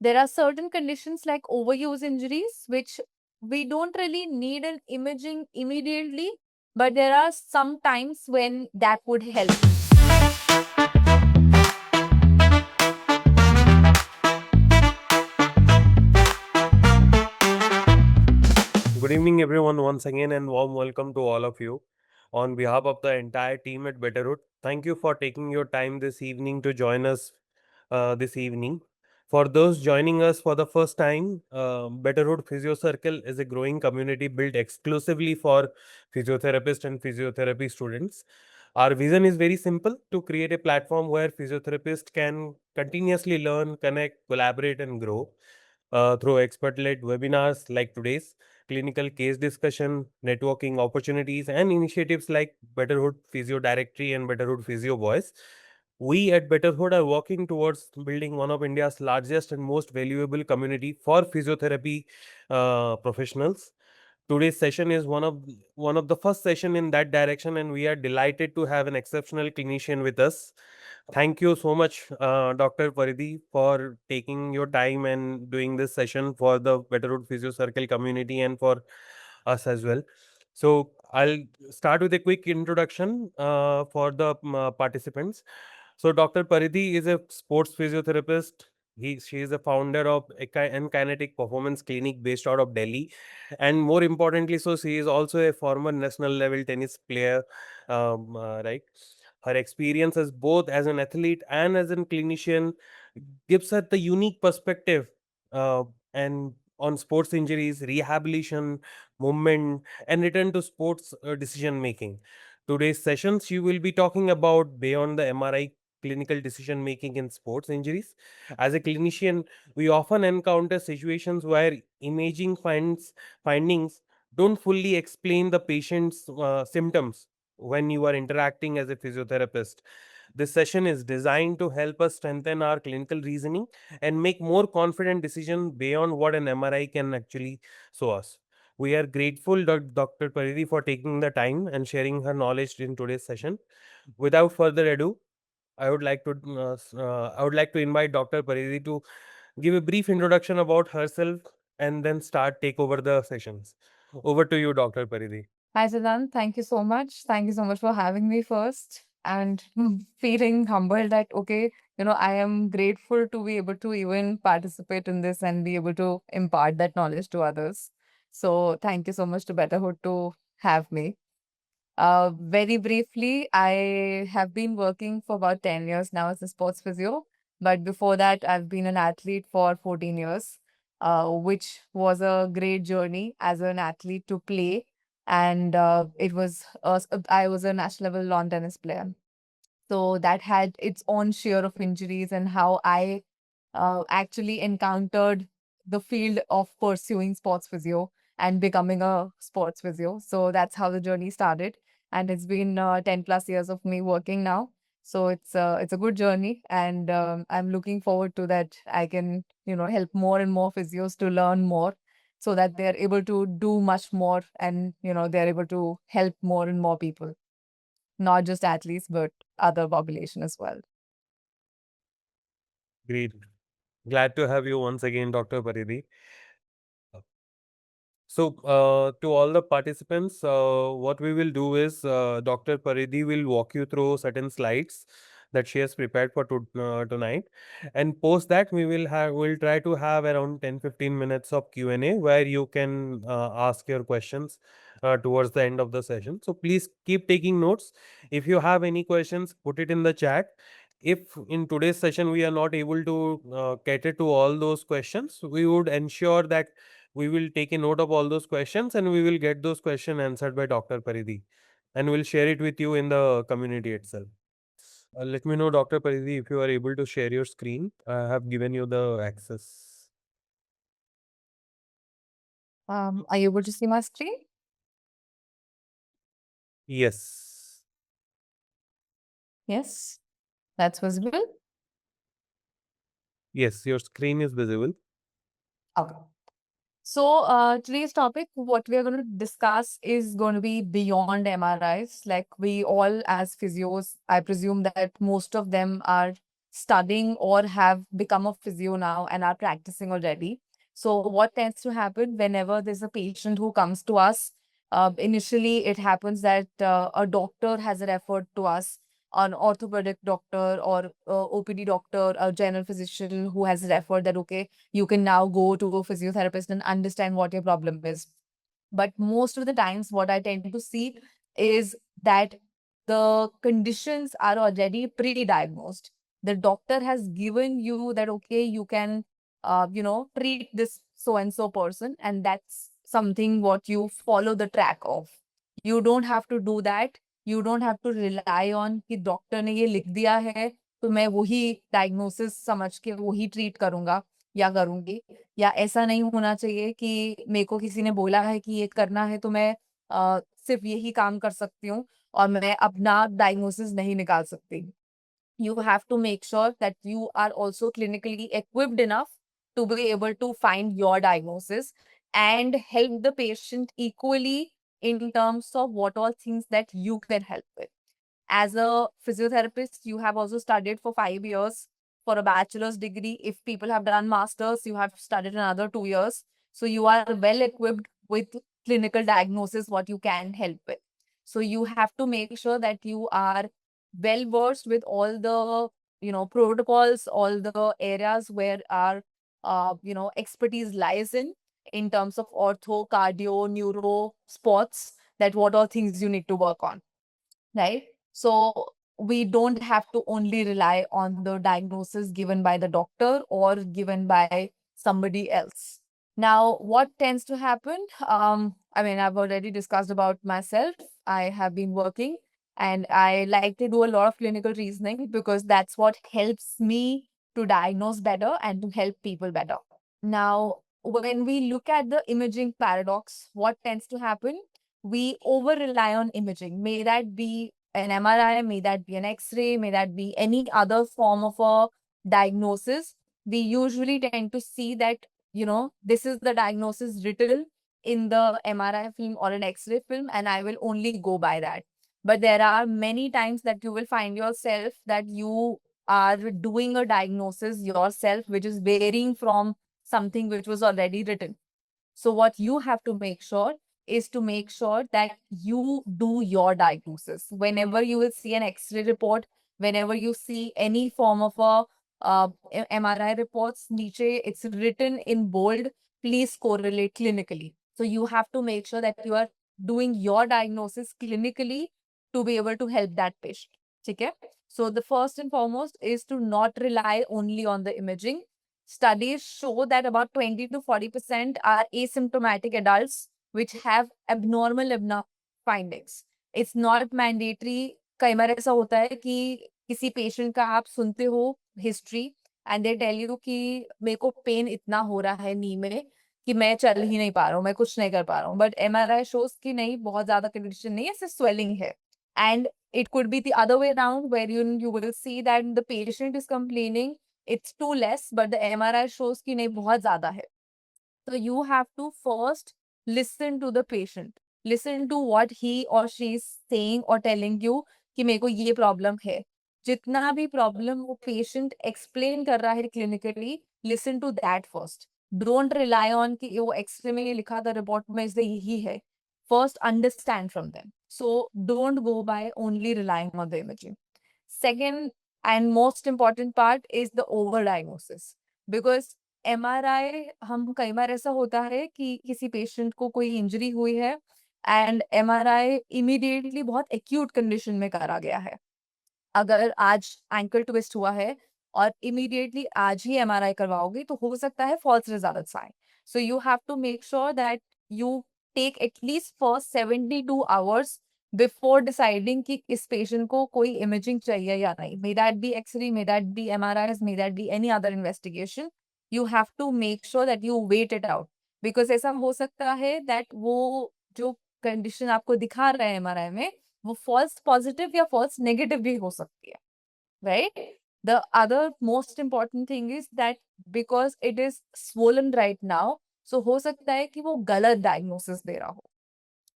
There are certain conditions like overuse injuries, which we don't really need an imaging immediately, but there are some times when that would help. Good evening, everyone, once again, and warm welcome to all of you. On behalf of the entire team at Betterhood, thank you for taking your time this evening to join us this evening. For those joining us for the first time, Betterhood Physio Circle is a growing community built exclusively for physiotherapists and physiotherapy students. Our vision is very simple: to create a platform where physiotherapists can continuously learn, connect, collaborate, and grow through expert led webinars like today's, clinical case discussion, networking opportunities, and initiatives like Betterhood Physio Directory and Betterhood Physio Voice. We at Betterhood are working towards building one of India's largest and most valuable community for physiotherapy professionals. Today's session is one of the first session in that direction, and we are delighted to have an exceptional clinician with us. Thank you so much, Dr. Paridhi, for taking your time and doing this session for the Betterhood Physio Circle community and for us as well. So I'll start with a quick introduction for the participants. So Dr. Paridhi is a sports physiotherapist. She is a founder of and Kinetic Performance Clinic based out of Delhi, and more importantly, so she is also a former national level tennis player, right? Her experience as both as an athlete and as a clinician gives her the unique perspective uh, and on sports injuries, rehabilitation, movement, and return to sports decision making. Today's sessions, you will be talking about beyond the MRI clinical decision making in sports injuries. As a clinician, we often encounter situations where imaging findings don't fully explain the patient's symptoms when you are interacting as a physiotherapist. This session is designed to help us strengthen our clinical reasoning and make more confident decisions beyond what an MRI can actually show us. We are grateful to Dr. Paridi for taking the time and sharing her knowledge in today's session. Without further ado, I would like to invite Dr. Paridi to give a brief introduction about herself and then take over the sessions. Over to you, Dr. Paridi. Hi, Siddhant. Thank you so much. Thank you so much for having me first and feeling humbled that, okay, I am grateful to be able to even participate in this and be able to impart that knowledge to others. So, thank you so much to Betterhood to have me. Very briefly, I have been working for about 10 years now as a sports physio. But before that, I've been an athlete for 14 years, which was a great journey as an athlete to play. And I was a national level lawn tennis player. So that had its own share of injuries and how I actually encountered the field of pursuing sports physio and becoming a sports physio. So that's how the journey started. And it's been 10 plus years of me working now. So it's a good journey, and I'm looking forward to that. I can help more and more physios to learn more, so that they're able to do much more, and they're able to help more and more people, not just athletes, but other population as well. Great. Glad to have you once again, Dr. Paridi. So, to all the participants, what we will do is Dr. Paridhi will walk you through certain slides that she has prepared for tonight, and post that we'll try to have around 10-15 minutes of Q&A where you can ask your questions towards the end of the session. So please keep taking notes. If you have any questions, put it in the chat. If in today's session we are not able to cater to all those questions, we would ensure that we will take a note of all those questions and we will get those questions answered by Dr. Paridhi, and we'll share it with you in the community itself. Let me know, Dr. Paridhi, if you are able to share your screen. I have given you the access. Are you able to see my screen? Yes. Yes, that's visible. Yes, your screen is visible. Okay. So, today's topic, what we are going to discuss is going to be beyond MRIs. Like we all, as physios, I presume that most of them are studying or have become a physio now and are practicing already. So what tends to happen whenever there's a patient who comes to us, initially it happens that a doctor has referred to us, an orthopedic doctor or OPD doctor, a general physician who has referred that, okay, you can now go to a physiotherapist and understand what your problem is. But most of the times, what I tend to see is that the conditions are already pre-diagnosed. The doctor has given you that, okay, you can, treat this so and so person, and that's something what you follow the track of. You don't have to do that. You don't have to rely on कि doctor ने ये लिख दिया है तो मैं वही diagnosis समझ के वही ट्रीट करूंगा या करूंगी, या ऐसा नहीं होना चाहिए कि मेरे को किसी ने बोला है कि ये करना है तो मैं सिर्फ यही काम कर सकती हूँ और मैं अपना डायग्नोसिस नहीं निकाल सकती. You have to make sure that you are also clinically equipped enough to be able to find your diagnosis and help the patient equally in terms of what all things that you can help with. As a physiotherapist, you have also studied for 5 years for a bachelor's degree. If people have done masters, you have studied another 2 years. So you are well equipped with clinical diagnosis, what you can help with. So you have to make sure that you are well versed with all the protocols, all the areas where our expertise lies in terms of ortho, cardio, neuro, sports, that what all things you need to work on, right? So we don't have to only rely on the diagnosis given by the doctor or given by somebody else. Now, what tends to happen? I mean, I've already discussed about myself. I have been working and I like to do a lot of clinical reasoning because that's what helps me to diagnose better and to help people better. Now, when we look at the imaging paradox, what tends to happen? We over rely on imaging. May that be an MRI, may that be an X-ray, may that be any other form of a diagnosis. We usually tend to see that, this is the diagnosis written in the MRI film or an X-ray film, and I will only go by that. But there are many times that you will find yourself that you are doing a diagnosis yourself, which is varying from something which was already written. So what you have to make sure is to make sure that you do your diagnosis. Whenever you will see an X-ray report, whenever you see any form of a MRI reports, niche, it's written in bold, please correlate clinically. So you have to make sure that you are doing your diagnosis clinically to be able to help that patient. Okay? So the first and foremost is to not rely only on the imaging. Studies show that about 20 to 40% are asymptomatic adults which have abnormal findings. It's not mandatory. कई बार ऐसा होता है कि किसी patient का आप सुनते हो history and they tell you कि मेरे को पेन इतना हो रहा है नी में कि मैं चल ही नहीं पा रहा हूँ, मैं कुछ नहीं कर पा रहा हूँ, बट MRI शोज कि नहीं, बहुत ज्यादा कंडीशन नहीं है, सिर्फ स्वेलिंग है. And it could be the other way around where you will see that the patient is complaining it's too less, but the MRI shows कि नहीं बहुत ज़्यादा है. So you have to first listen to the patient. Listen to what he or she is saying or telling you कि मेरे को ये problem है. जितना भी problem वो patient explain कर रहा है clinically, listen to that first. Don't rely on कि वो X-ray में ये लिखा था report में इसलिए यही है. First understand from them. So don't go by only relying on the imaging. Second and most important part is the overdiagnosis. Because MRI, हम कई बार ऐसा होता है कि किसी पेशेंट को कोई इंजरी हुई है एंड MRI इमीडिएटली बहुत एक्यूट कंडीशन में करा गया है. अगर आज एंकल ट्विस्ट हुआ है और इमीडिएटली आज ही MRI करवाओगे तो हो सकता है false results आए. So you have to make sure that you take at least first 72 hours before deciding कि इस पेशेंट को कोई इमेजिंग चाहिए या नहीं. May that be X-ray, may that be MRIs, may that be any other investigation. You have to make sure that you wait it out. Because ऐसा हो सकता है that वो जो कंडीशन आपको दिखा रहा है MRI में वो false positive या false negative भी हो सकती है, right? The other most important thing is that because it is swollen right now, so हो सकता है कि वो गलत diagnosis दे रहा हो.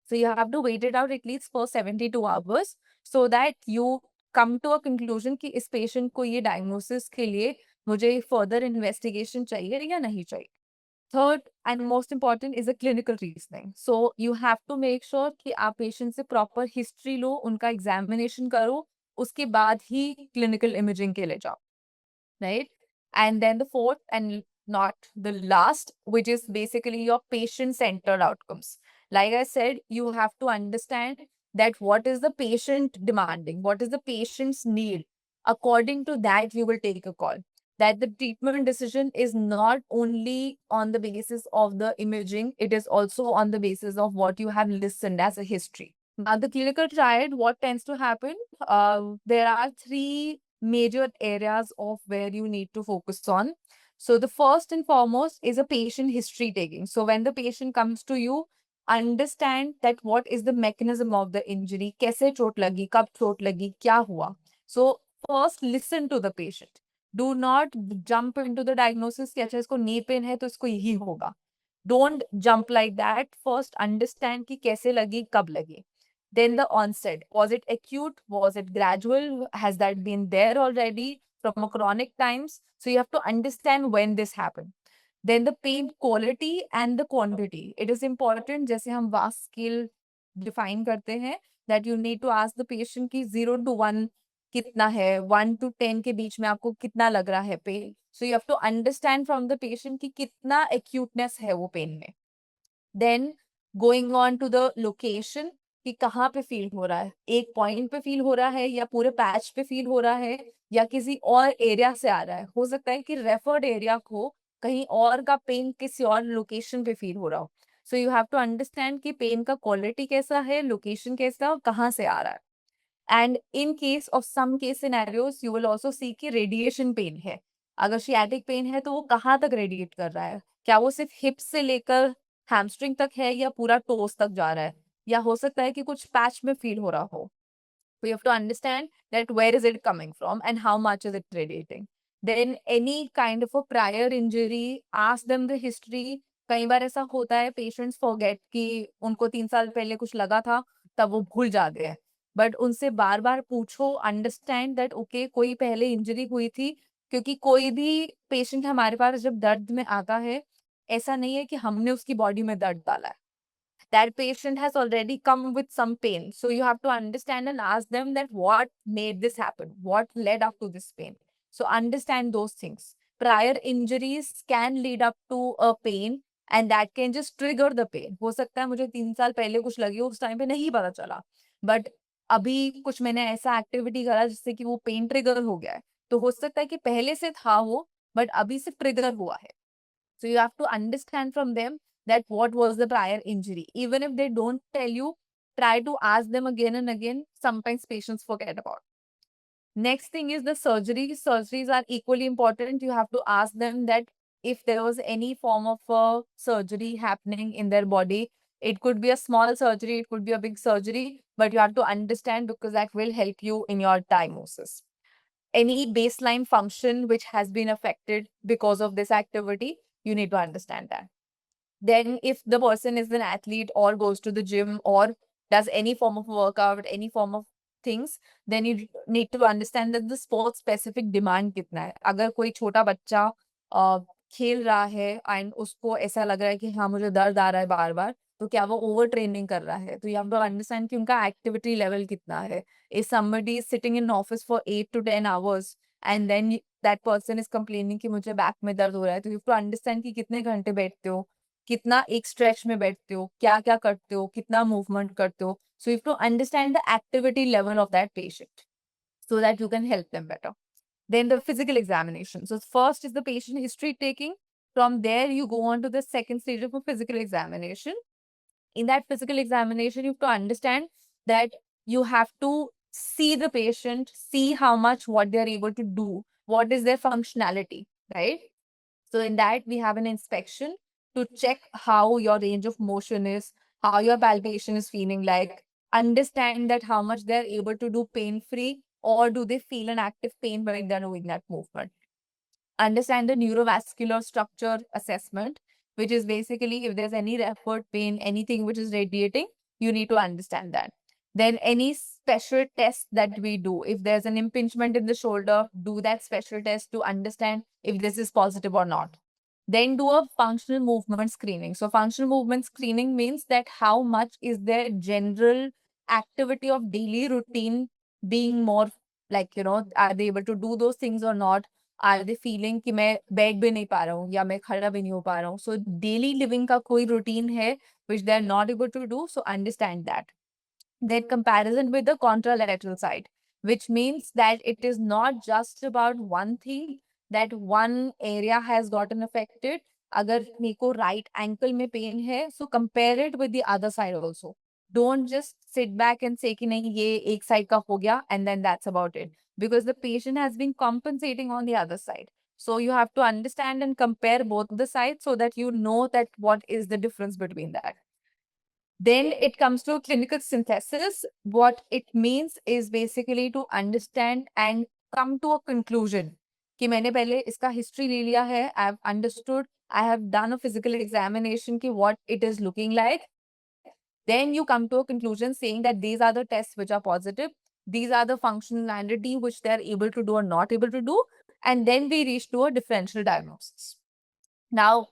So you have to wait it out at least for 72 hours so that you come to a conclusion कि इस patient को ये diagnosis के लिए मुझे further investigation चाहिए या नहीं चाहिए. Third and most important is a clinical reasoning. So you have to make sure कि आप patient से proper history लो, उनका examination करो, उसके बाद ही clinical imaging के लिए जाओ. Right? And then the fourth and not the last, which is basically your patient-centered outcomes. Like I said, you have to understand that what is the patient demanding, what is the patient's need. According to that, you will take a call. That the treatment decision is not only on the basis of the imaging, it is also on the basis of what you have listened as a history. Now, the clinical triad, what tends to happen? There are three major areas of where you need to focus on. So the first and foremost is a patient history taking. So when the patient comes to you, understand that what is the mechanism of the injury, कैसे चोट लगी, कब चोट लगी, क्या हुआ. So first listen to the patient. Do not jump into the diagnosis कि अच्छा इसको knee pain है तो इसको यही होगा. Don't jump like that. First understand कि कैसे लगी, कब लगी. Then the onset. Was it acute? Was it gradual? Has that been there already from a chronic times? So you have to understand when this happened. Then the pain quality and the quantity. It is important, जैसे हम VAS scale define करते हैं, that you need to ask the patient कि 0 to 1 कितना है, 1 to 10 के बीच में आपको कितना लग रहा है pain. So you have to understand from the patient कि कितना acuteness है वो pain में. Then going on to the location कि कहाँ पे फील हो रहा है, एक पॉइंट पे फील हो रहा है या पूरे पैच पे फील हो रहा है या किसी और एरिया से आ रहा है. हो सकता है कि रेफर्ड एरिया को कहीं और का पेन किसी और लोकेशन पे फील हो रहा हो. So you have to understand कि पेन का क्वालिटी कैसा है, लोकेशन कैसा है और कहाँ से आ रहा है. And in case of some case scenarios you will also see कि रेडिएशन पेन है. अगर शियाटिक पेन है तो वो कहाँ तक रेडिएट कर रहा है, क्या वो सिर्फ हिप से लेकर हैमस्ट्रिंग तक है या पूरा टोस तक जा रहा है, या हो सकता है कि कुछ पैच में फील हो रहा हो. So you have to understand that where is it coming from and how much is it radiating. Then any kind of a prior injury, ask them the history. कई बार ऐसा होता है पेशेंट्स फॉरगेट कि उनको 3 साल पहले कुछ लगा था, तब वो भूल जाते हैं. बट उनसे बार बार पूछो, अंडरस्टैंड दैट ओके कोई पहले इंजरी हुई थी. क्योंकि कोई भी पेशेंट हमारे पास जब दर्द में आता है, ऐसा नहीं है कि हमने उसकी बॉडी में दर्द डाला है. That patient has already come with some pain. So you have to understand and ask them that what made this happen, what led up to this pain. So understand those things. Prior injuries can lead up to a pain and that can just trigger the pain. हो सकता है मुझे 3 साल पहले कुछ लगी हो, उस टाइम पे नहीं पता चला, बट अभी कुछ मैंने ऐसा एक्टिविटी करा जिससे कि वो पेन ट्रिगर हो गया है. तो हो सकता है कि पहले से था वो, बट अभी से ट्रिगर हुआ है. So you have to understand from them that what was the prior injury. Even if they don't tell you, try to ask them again and again. Sometimes patients forget about. Next thing is the surgery. Surgeries are equally important. You have to ask them that if there was any form of surgery happening in their body, it could be a small surgery, it could be a big surgery, but you have to understand because that will help you in your diagnosis. Any baseline function which has been affected because of this activity, you need to understand that. Then if the person is an athlete or goes to the gym or does any form of workout, any form of things, then you need to understand that the sport specific demand कितना है. अगर कोई छोटा बच्चा खेल रहा है and उसको ऐसा लग रहा है कि हाँ मुझे दर्द आ रहा है बार बार, तो क्या वो ओवर ट्रेनिंग कर रहा है. तो you have to understand कि उनका एक्टिविटी लेवल कितना है. If somebody is sitting in office for 8 to 10 hours and then that person is complaining कि मुझे बैक में दर्द हो रहा है, तो you have to understand कि कितने घंटे बैठते हो, कितना एक स्ट्रेच में बैठते हो, क्या-क्या करते हो, कितना मूवमेंट करते हो. So you have to understand the activity level of that patient so that you can help them better. Then the physical examination. So first is the patient history taking. From there, you go on to the second stage of a physical examination. In that physical examination, you have to understand that you have to see the patient, see how much what they're able to do, what is their functionality, right? So in that, we have an inspection to check how your range of motion is, how your palpation is feeling like, understand that how much they're able to do pain-free or do they feel an active pain when they're doing that movement. Understand the neurovascular structure assessment, which is basically if there's any referred pain, anything which is radiating, you need to understand that. Then any special test that we do, if there's an impingement in the shoulder, do that special test to understand if this is positive or not. Then do a functional movement screening. So functional movement screening means that how much is their general activity of daily routine being more, like, are they able to do those things or not? Are they feeling कि मैं बैठ भी नहीं पा रहा हूँ या मैं खड़ा भी नहीं हो पा रहा हूँ? So daily living का कोई routine है which they are not able to do, so understand that. Then comparison with the contralateral side, which means that it is not just about one thing, that one area has gotten affected. अगर मेरे को right ankle में pain है, so compare it with the other side also. Don't just sit back and say कि नहीं ये एक side का हो गया and then that's about it, because the patient has been compensating on the other side. So you have to understand and compare both the sides so that you know that what is the difference between that. Then it comes to clinical synthesis. What it means is basically to understand and come to a conclusion कि मैंने पहले इसका history ले लिया है, I have understood, I have done a physical examination कि what it is looking like. Then you come to a conclusion saying that these are the tests which are positive, these are the functionality which they are able to do or not able to do, and then we reach to a differential diagnosis. Now,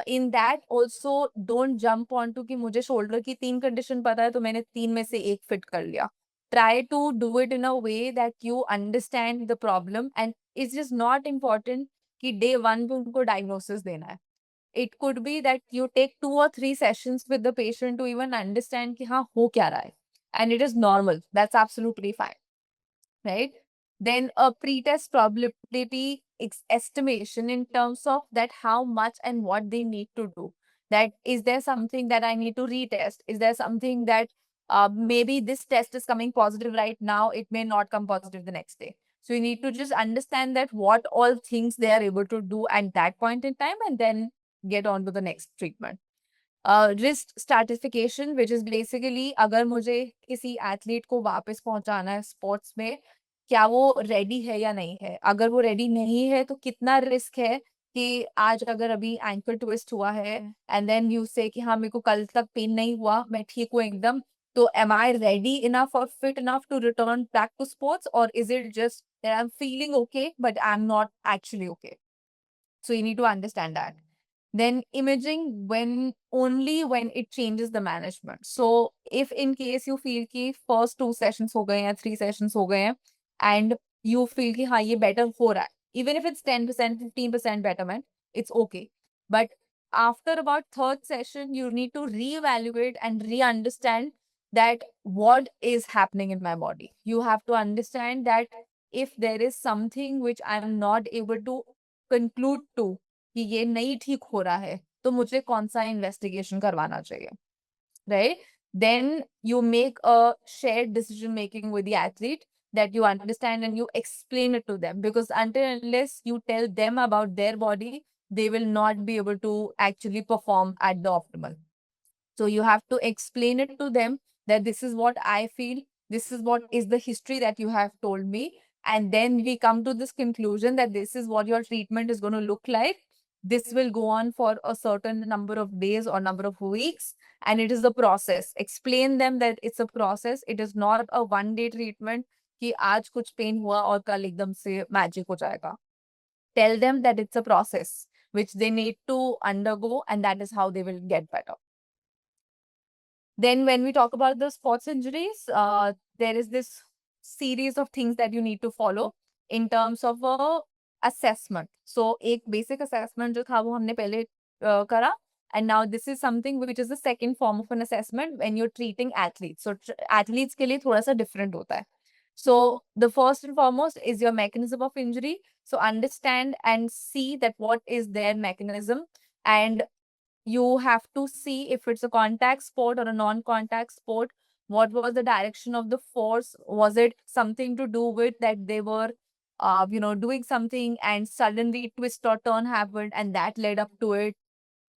in that also don't jump on to कि मुझे shoulder की 3 condition पता है तो मैंने 3 में से 1 fit कर लिया. Try to do it in a way that you understand the problem, and it's just not important कि day 1 पे उनको diagnosis देना है. It could be that you take 2 or 3 sessions with the patient to even understand कि हाँ हो क्या रहा है. And it is normal. That's absolutely fine. Right? Then a pretest probability estimation in terms of that how much and what they need to do. That is there something that I need to retest? Is there something that maybe this test is coming positive right now, it may not come positive the next day. So you need to just understand that what all things they are able to do at that point in time and then get on to the next treatment. Risk stratification which is basically अगर मुझे किसी athlete को वापस पहुंचाना है sports में, क्या वो रेडी है या नहीं है? अगर वो रेडी नहीं है तो कितना रिस्क है कि आज अगर अभी एंकल ट्विस्ट हुआ है एंड देन यू से कि हाँ मेरे को कल तक पेन नहीं हुआ, मैं ठीक हूँ एकदम, तो एम आई रेडी इनफ और fit enough to return back to sports, और is it just that I am feeling okay but I am not actually okay? So you need to understand that. Then imaging when only when it changes the management. So if in case you feel कि first 2 sessions हो गए हैं, 3 sessions हो गए हैं and you feel कि हाँ ये better हो रहा है, even if it's 10%, 15% betterment, it's okay. But after about third session, you need to reevaluate and re-understand that what is happening in my body. You have to understand that if there is something which I'm not able to conclude to कि ये नहीं ठीक हो रहा है, तो मुझे कौन-सा इन्वेस्टिगेशन करवाना चाहिए, right? Then you make a shared decision making with the athlete that you understand and you explain it to them, because until and unless you tell them about their body, they will not be able to actually perform at the optimal. So you have to explain it to them that this is what I feel, this is what is the history that you have told me. And then we come to this conclusion that this is what your treatment is going to look like. This will go on for a certain number of days or number of weeks. And it is a process. Explain them that it's a process. It is not a one-day treatment कि आज कुछ pen हुआ और कल एकदम से magic हो जाएगा. Tell them that it's a process which they need to undergo, and that is how they will get better. Then when we talk about the sports injuries, there is this series of things that you need to follow in terms of a assessment. So एक basic assessment जो था वो हमने पहले करा, and now this is something which is the second form of an assessment when you're treating athletes. So athletes के लिए थोड़ा सा different होता है. So the first and foremost is your mechanism of injury. So understand and see that what is their mechanism, and you have to see if it's a contact sport or a non-contact sport. What was the direction of the force? Was it something to do with that they were, doing something and suddenly twist or turn happened and that led up to it?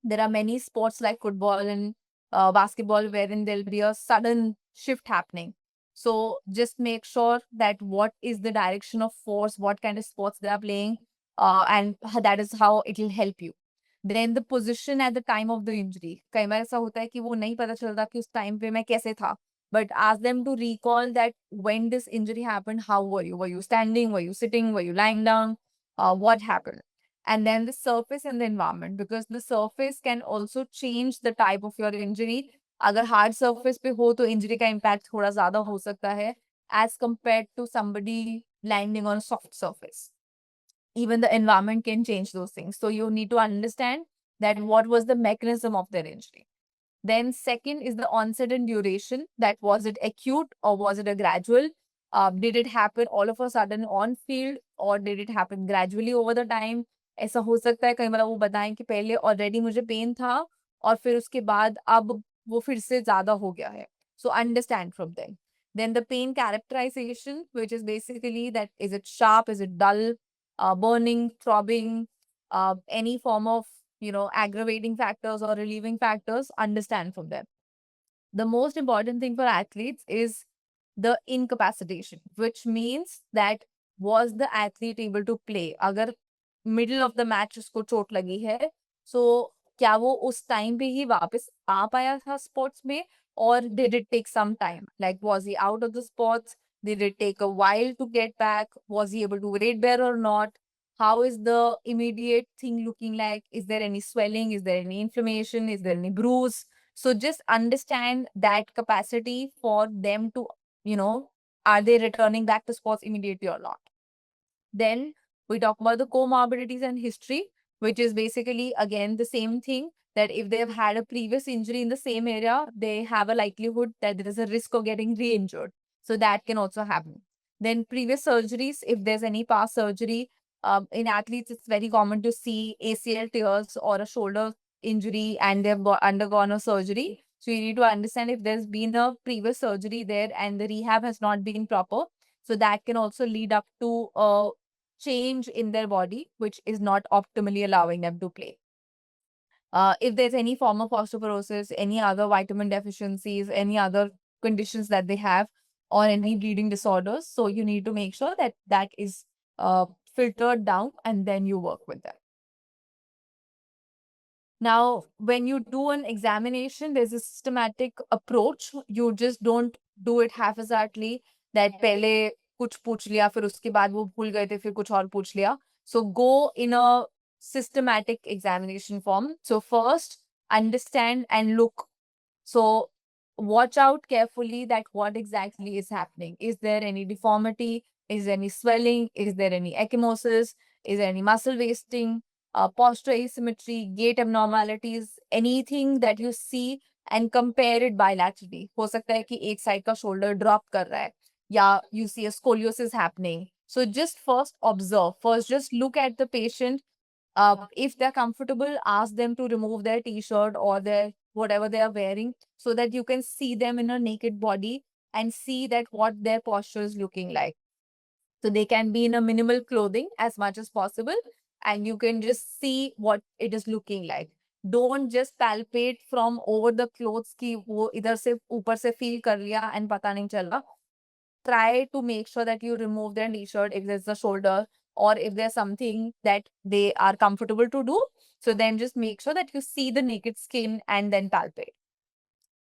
There are many sports like football and basketball wherein there'll be a sudden shift happening. So just make sure that what is the direction of force, what kind of sports they are playing, and that is how it will help you. Then the position at the time of the injury. कई बार ऐसा होता है कि वो नहीं पता चलता कि उस टाइम पे मैं कैसे था. but ask them to recall that when this injury happened, how were you? Were you standing? Were you sitting? Were you lying down? What happened? And then the surface and the environment, because the surface can also change the type of your injury. अगर hard surface पे हो तो injury का impact थोड़ा ज़्यादा हो सकता है as compared to somebody landing on a soft surface. Even the environment can change those things. So you need to understand that what was the mechanism of their injury. Then second is the onset and duration. That was it acute or was it a gradual? Did it happen all of a sudden on field or did it happen gradually over the time? ऐसा हो सकता है कई बार वो बताएं कि पहले already मुझे पेन था और फिर उसके बाद अब वो फिर से ज्यादा हो गया है. So understand from them. Then the pain characterization, which is basically that is it sharp, is it dull, burning, throbbing, any form of aggravating factors or relieving factors, understand from them. The most important thing for athletes is the incapacitation, which means that was the athlete able to play? अगर middle of the match उसको चोट लगी है, so क्या वो उस time पे ही वापस आ पाया था sports में, or did it take some time? Like was he out of the sports? Did it take a while to get back? Was he able to weight bear or not? How is the immediate thing looking like? Is there any swelling? Is there any inflammation? Is there any bruise? So just understand that capacity for them to, are they returning back to sports immediately or not? Then we talk about the comorbidities and history, which is basically again the same thing, that if they have had a previous injury in the same area, they have a likelihood that there is a risk of getting re-injured. So that can also happen. Then previous surgeries, if there's any past surgery, in athletes, it's very common to see ACL tears or a shoulder injury and they've undergone a surgery. So you need to understand if there's been a previous surgery there and the rehab has not been proper. So that can also lead up to a change in their body, which is not optimally allowing them to play. If there's any form of osteoporosis, any other vitamin deficiencies, any other conditions that they have, or any bleeding disorders, so you need to make sure that that is filtered down and then you work with them. Now, when you do an examination, there's a systematic approach. You just don't do it haphazardly, that पहले कुछ पूछ लिया फिर उसके बाद वो भूल गए थे फिर कुछ और पूछ लिया. So go in a systematic examination form. So first, understand and look. So watch out carefully that what exactly is happening. Is there any deformity? Is there any swelling? Is there any ecchymosis? Is there any muscle wasting? Posture asymmetry, gait abnormalities, anything that you see and compare it bilaterally. हो सकता है कि एक side का shoulder drop कर रहा है या you see a scoliosis happening. So just first observe. First just look at the patient. If they're comfortable, ask them to remove their t-shirt or their whatever they are wearing so that you can see them in a naked body and see that what their posture is looking like. So they can be in a minimal clothing as much as possible and you can just see what it is looking like. Don't just palpate from over the clothes कि वो इधर से ऊपर से feel कर लिया and पता नहीं चला. Try to make sure that you remove their t-shirt if there's a shoulder or if there's something that they are comfortable to do. So then just make sure that you see the naked skin and then palpate.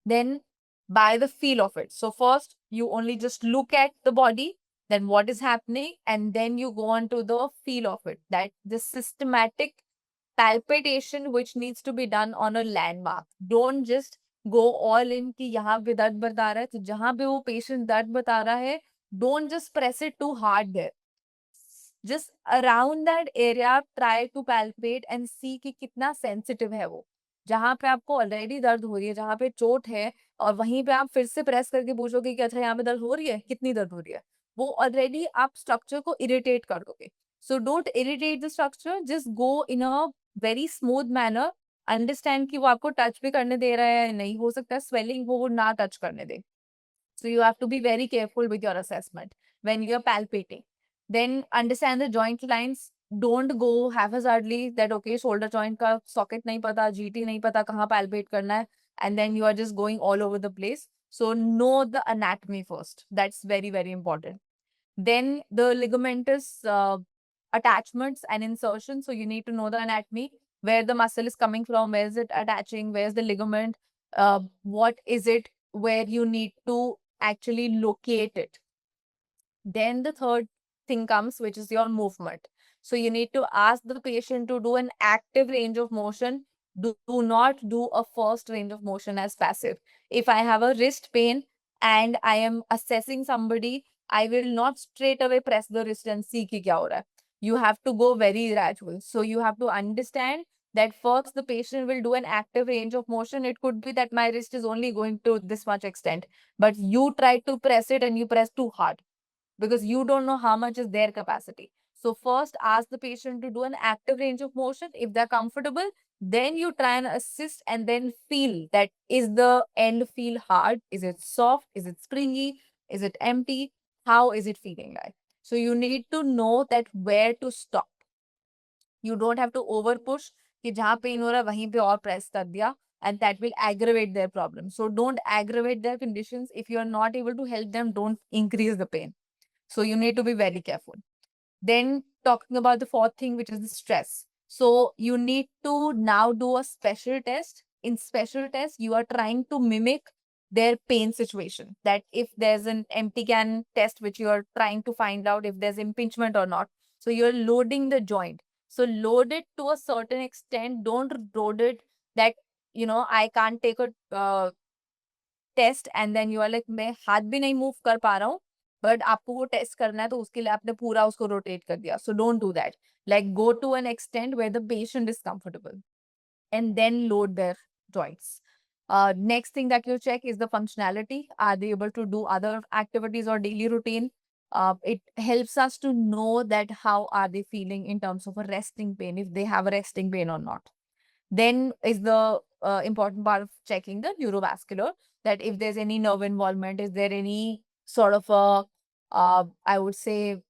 Then by the feel of it. So first you only just look at the body, then what is happening, and then you go on to the feel of it. That the systematic palpitation which needs to be done on a landmark. Don't just go all in कि यहाँ पे दर्द बता रहा है तो जहाँ पे वो patient दर्द बता रहा है, don't just press it too hard there. Just around that area try to palpate and see कि कितना sensitive है वो. जहाँ पे आपको ऑलरेडी दर्द हो रही है, जहाँ पे चोट है और वहीं पे आप फिर से प्रेस करके पूछोगे कि अच्छा यहाँ पे दर्द हो रही है, कितनी दर्द हो रही है, वो ऑलरेडी आप स्ट्रक्चर को इरिटेट कर दोगे. So don't irritate the structure, just go in a very smooth manner. Understand कि वो आपको टच भी करने दे रहा है, नहीं हो सकता स्वेलिंग हो वो ना टच करने दे. So you have to be very careful with your assessment when you're palpating. Then understand the joint lines. Don't go haphazardly that okay shoulder joint का socket नहीं पता, GT नहीं पता कहाँ palpate करना है, and then you are just going all over the place. So know the anatomy first. That's very, very important. Then the ligamentous attachments and insertion. So you need to know the anatomy, where the muscle is coming from, where is it attaching, where's the ligament, what is it where you need to actually locate it. Then the third thing comes, which is your movement. So you need to ask the patient to do an active range of motion. Do not do a first range of motion as passive. If I have a wrist pain and I am assessing somebody, I will not straight away press the wrist and see ki kya ho raha hai. You have to go very gradual. So you have to understand that first the patient will do an active range of motion. It could be that my wrist is only going to this much extent, but you try to press it and you press too hard because you don't know how much is their capacity. So first ask the patient to do an active range of motion. If they're comfortable, then you try and assist and then feel that is the end feel hard? Is it soft? Is it springy? Is it empty? How is it feeling like? So you need to know that where to stop. You don't have to over push कि जहाँ pen हो रहा है वहीं पे और press कर दिया, and that will aggravate their problem. So don't aggravate their conditions. If you are not able to help them, don't increase the pain. So you need to be very careful. Then talking about the fourth thing, which is the stress. So you need to now do a special test. In special test, you are trying to mimic their pain situation. That if there's an empty can test, which you are trying to find out if there's impingement or not. So you're loading the joint. So load it to a certain extent. Don't load it that, I can't take a test and then you are like मैं हाथ भी नहीं move कर पा रहा हूँ but आपको वो टेस्ट करना है तो उसके लिए आपने पूरा उसको रोटेट कर दिया so don't do that like go to an extent where the patient is comfortable and then load their joints. Next thing that you check is the functionality. Are they able to do other activities or daily routine? It helps us to know that how are they feeling in terms of a resting pain, if they have a resting pain or not. Then is the important part of checking the neurovascular, that if there's any nerve involvement, is there any sort of a, I would say,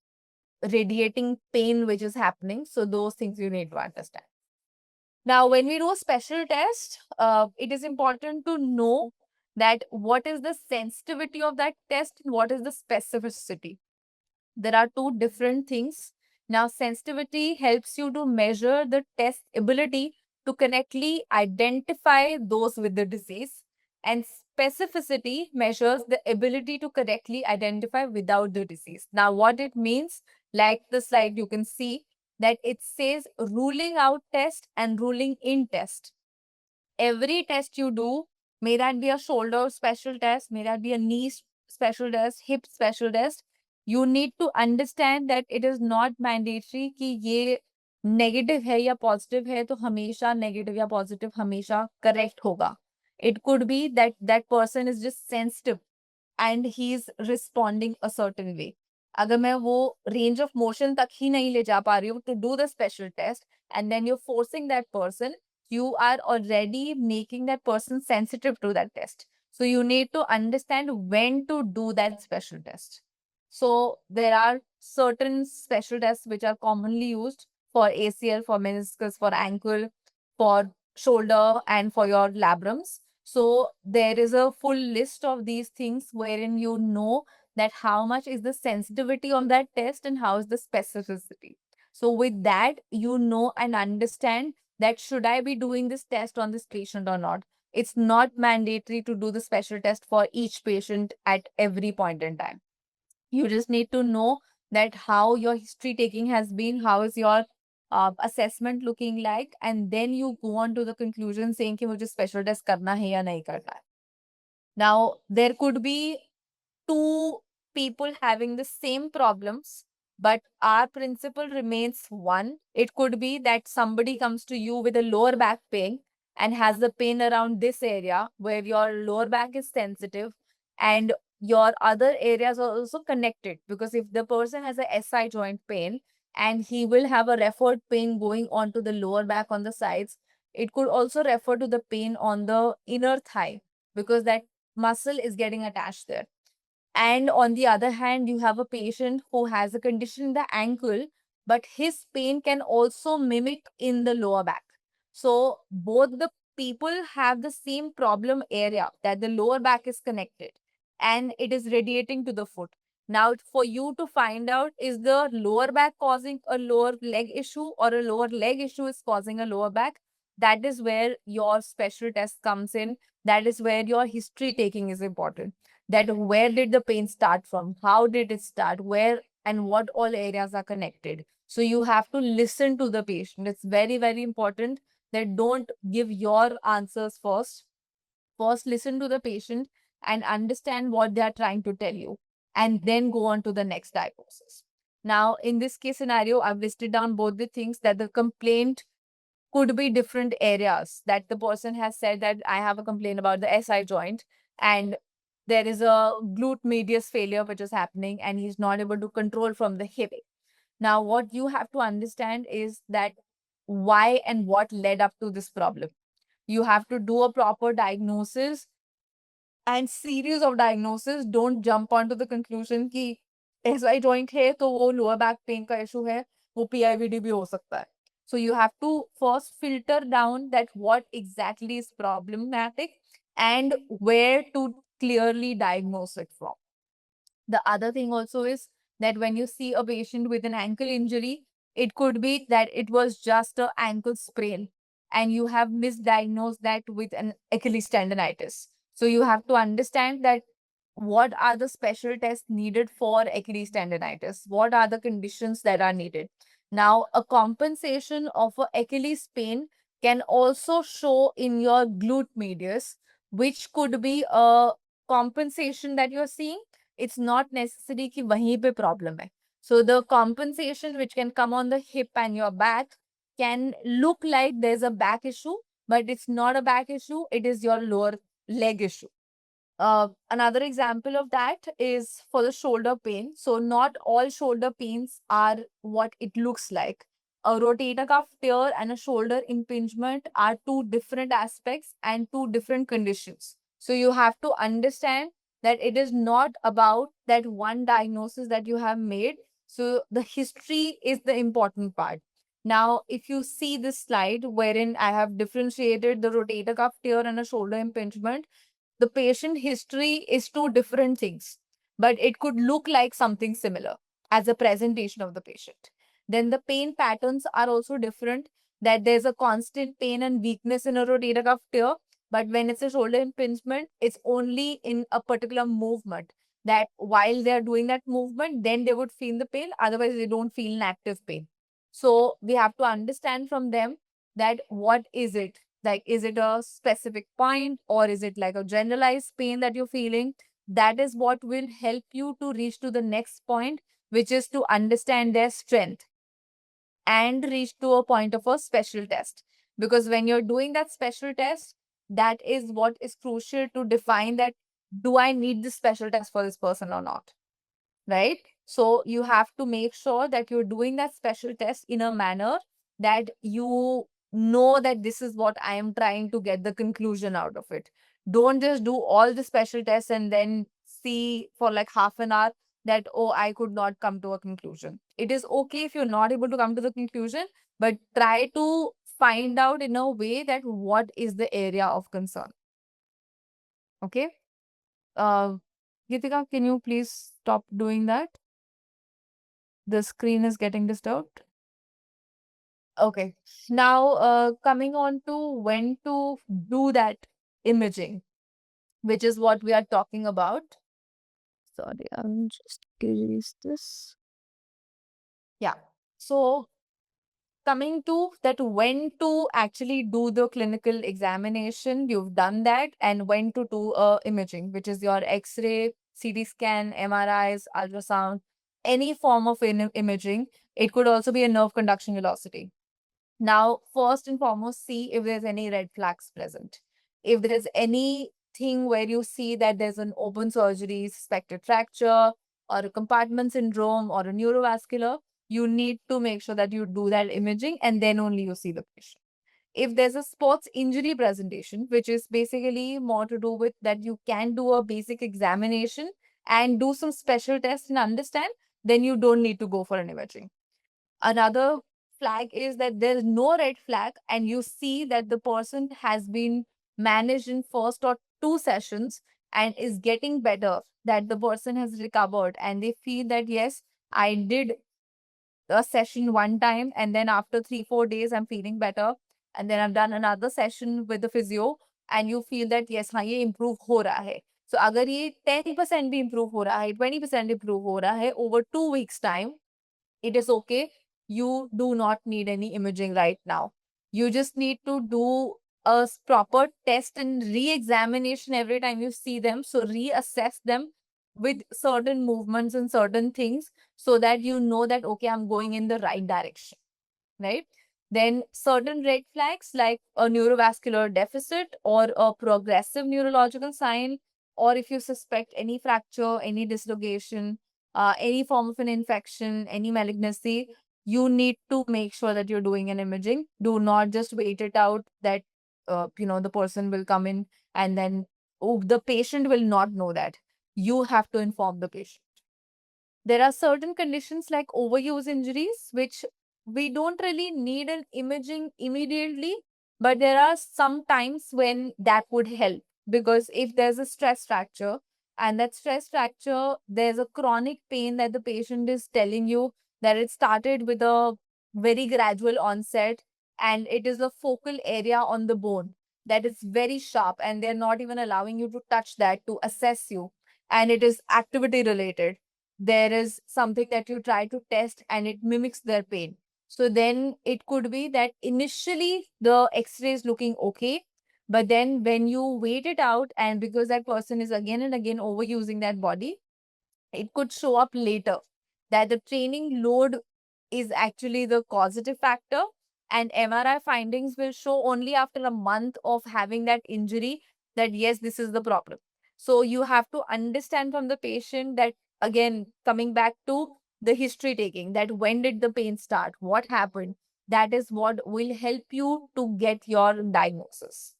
radiating pain which is happening. So those things you need to understand. Now, when we do a special test, it is important to know that what is the sensitivity of that test and what is the specificity. There are two different things. Now, sensitivity helps you to measure the test ability to correctly identify those with the disease, and specificity measures the ability to correctly identify without the disease. Now, what it means, like the slide, you can see that it says ruling out test and ruling in test. Every test you do, may that be a shoulder special test, may that be a knee special test, hip special test, you need to understand that it is not mandatory कि ये negative है या positive है तो हमेशा negative या positive हमेशा correct होगा. It could be that that person is just sensitive and he is responding a certain way. अगर मैं वो range of motion तक ही नहीं ले जा पा रही हूँ to do the special test and then you're forcing that person, you are already making that person sensitive to that test. So you need to understand when to do that special test. So there are certain special tests which are commonly used for ACL, for meniscus, for ankle, for shoulder, and for your labrums. So there is a full list of these things wherein you know that how much is the sensitivity of that test and how is the specificity. So with that, you know and understand that should I be doing this test on this patient or not. It's not mandatory to do the special test for each patient at every point in time. You just need to know that how your history taking has been, how is your assessment looking like, and then you go on to the conclusion saying कि मुझे special test करना है या नहीं करना है. Now, there could be two people having the same problems, but our principle remains one. It could be that somebody comes to you with a lower back pain and has the pain around this area where your lower back is sensitive and your other areas are also connected, because if the person has a SI joint pain and he will have a referred pain going on to the lower back on the sides, it could also refer to the pain on the inner thigh because that muscle is getting attached there. And on the other hand, you have a patient who has a condition in the ankle, but his pain can also mimic in the lower back. So both the people have the same problem area, that the lower back is connected and it is radiating to the foot. Now, for you to find out, is the lower back causing a lower leg issue or a lower leg issue is causing a lower back? that is where your special test comes in. That is where your history taking is important. That where did the pain start from? How did it start? Where and what all areas are connected? So you have to listen to the patient. It's very, very important that don't give your answers first. First, listen to the patient and understand what they are trying to tell you, and then go on to the next diagnosis. Now, in this case scenario, I've listed down both the things that the complaint could be different areas that the person has said that I have a complaint about the SI joint and there is a glute medius failure which is happening and he's not able to control from the hip. Now, what you have to understand is that why and what led up to this problem. You have to do a proper diagnosis and series of diagnosis. Don't jump onto the conclusion कि SI joint है तो वो lower back pain का issue है, वो PIVD भी हो सकता है. So you have to first filter down that what exactly is problematic and where to clearly diagnose it from. The other thing also is that when you see a patient with an ankle injury, it could be that it was just an ankle sprain and you have misdiagnosed that with an Achilles tendonitis. So you have to understand that what are the special tests needed for Achilles tendonitis? What are the conditions that are needed? Now, a compensation of a Achilles pain can also show in your glute medius, which could be a compensation that you're seeing. It's not necessary कि वहीं पे problem है. So the compensation which can come on the hip and your back can look like there's a back issue, but it's not a back issue. It is your lower leg issue. Another example of that is for the shoulder pain. So not all shoulder pains are what it looks like. A rotator cuff tear and a shoulder impingement are two different aspects and two different conditions. So you have to understand that it is not about that one diagnosis that you have made. So the history is the important part. Now, if you see this slide wherein I have differentiated the rotator cuff tear and a shoulder impingement, the patient history is two different things, but it could look like something similar as a presentation of the patient. Then the pain patterns are also different, that there's a constant pain and weakness in a rotator cuff tear, but when it's a shoulder impingement, it's only in a particular movement, that while they're doing that movement, then they would feel the pain, otherwise they don't feel an active pain. So we have to understand from them that what is it? Like, is it a specific point or is it like a generalized pain that you're feeling? That is what will help you to reach to the next point, which is to understand their strength and reach to a point of a special test. Because when you're doing that special test, that is what is crucial to define that do I need this special test for this person or not? Right? So you have to make sure that you're doing that special test in a manner that you know that this is what I am trying to get the conclusion out of it. Don't just do all the special tests and then see for like half an hour that, oh, I could not come to a conclusion. It is okay if you're not able to come to the conclusion, but try to find out in a way that what is the area of concern. Okay? Uh, Gitika, can you please stop doing that? The screen is getting disturbed. Okay. Now, coming on to when to do that imaging, which is what we are talking about. Sorry, I'll just erase this. Yeah. So, coming to that, when to actually do the clinical examination, you've done that, and when to do imaging, which is your X-ray, CT scan, MRIs, ultrasound, any form of imaging. It could also be a nerve conduction velocity. Now, first and foremost, see if there's any red flags present. If there is anything where you see that there's an open surgery, suspected fracture, or a compartment syndrome, or a neurovascular, you need to make sure that you do that imaging and then only you see the patient. If there's a sports injury presentation, which is basically more to do with that you can do a basic examination and do some special tests and understand, then you don't need to go for an imaging. Another flag is that there's no red flag and you see that the person has been managed in first or two sessions and is getting better, that the person has recovered and they feel that, yes, I did a session one time and then after 3-4 days I'm feeling better. and then I've done another session with the physio, and you feel that yes, हाँ ये improve हो रहा है. So अगर ये 10% भी improve हो रहा है, 20% improve हो रहा है over 2 weeks time, it is okay. You do not need any imaging right now. You just need to do a proper test and re-examination every time you see them. So reassess them with certain movements and certain things so that you know that, okay, I'm going in the right direction, right? Then certain red flags like a neurovascular deficit or a progressive neurological sign, or if you suspect any fracture, any dislocation, any form of an infection, any malignancy, you need to make sure that you're doing an imaging. Do not just wait it out that the person will come in and then the patient will not know that. You have to inform the patient. There are certain conditions like overuse injuries, which we don't really need an imaging immediately, but there are some times when that would help because if there's a stress fracture and that stress fracture, there's a chronic pain that the patient is telling you that it started with a very gradual onset and it is a focal area on the bone that is very sharp and they're not even allowing you to touch that to assess you and it is activity related. There is something that you try to test and it mimics their pain. So then it could be that initially the x-ray is looking okay, but then when you wait it out and because that person is again and again overusing that body, it could show up later that the training load is actually the causative factor and MRI findings will show only after a month of having that injury that yes, this is the problem. So you have to understand from the patient that again, coming back to the history taking, that when did the pain start? What happened? That is what will help you to get your diagnosis.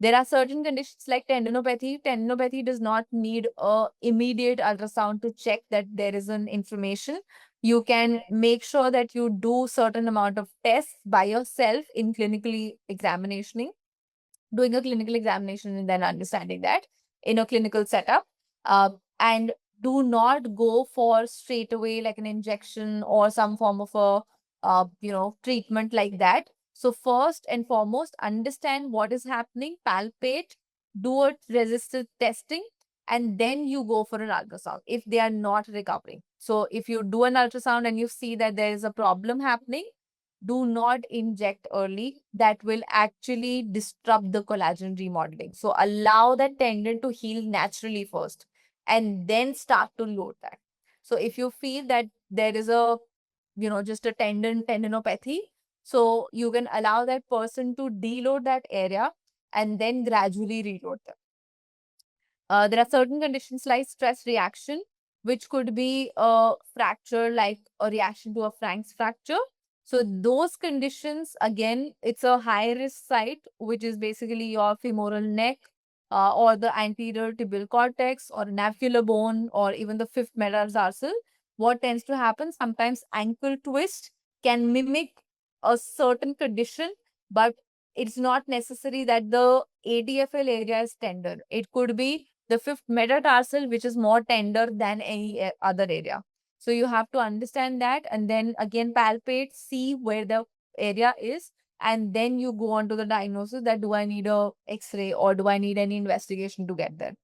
There are certain conditions like tendinopathy. Tendinopathy does not need a immediate ultrasound to check that there is an inflammation. You can make sure that you do certain amount of tests by yourself in clinically examination, doing a clinical examination and then understanding that in a clinical setup. And do not go for straight away like an injection or some form of a treatment like that. So first and foremost, understand what is happening, palpate, do a resistance testing, and then you go for an ultrasound if they are not recovering. So if you do an ultrasound and you see that there is a problem happening, do not inject early. That will actually disrupt the collagen remodeling. So allow that tendon to heal naturally first and then start to load that. So if you feel that there is a, just a tendinopathy, so you can allow that person to deload that area and then gradually reload them. There are certain conditions like stress reaction, which could be a fracture, like a reaction to a Frank's fracture. So those conditions, again, it's a high risk site, which is basically your femoral neck or the anterior tibial cortex or navicular bone or even the fifth metatarsal. What tends to happen? Sometimes ankle twist can mimic a certain condition, but it's not necessary that the ATFL area is tender. It could be the fifth metatarsal, which is more tender than any other area. So you have to understand that and then again palpate, see where the area is, and then you go on to the diagnosis that do I need a X-ray or do I need any investigation to get there.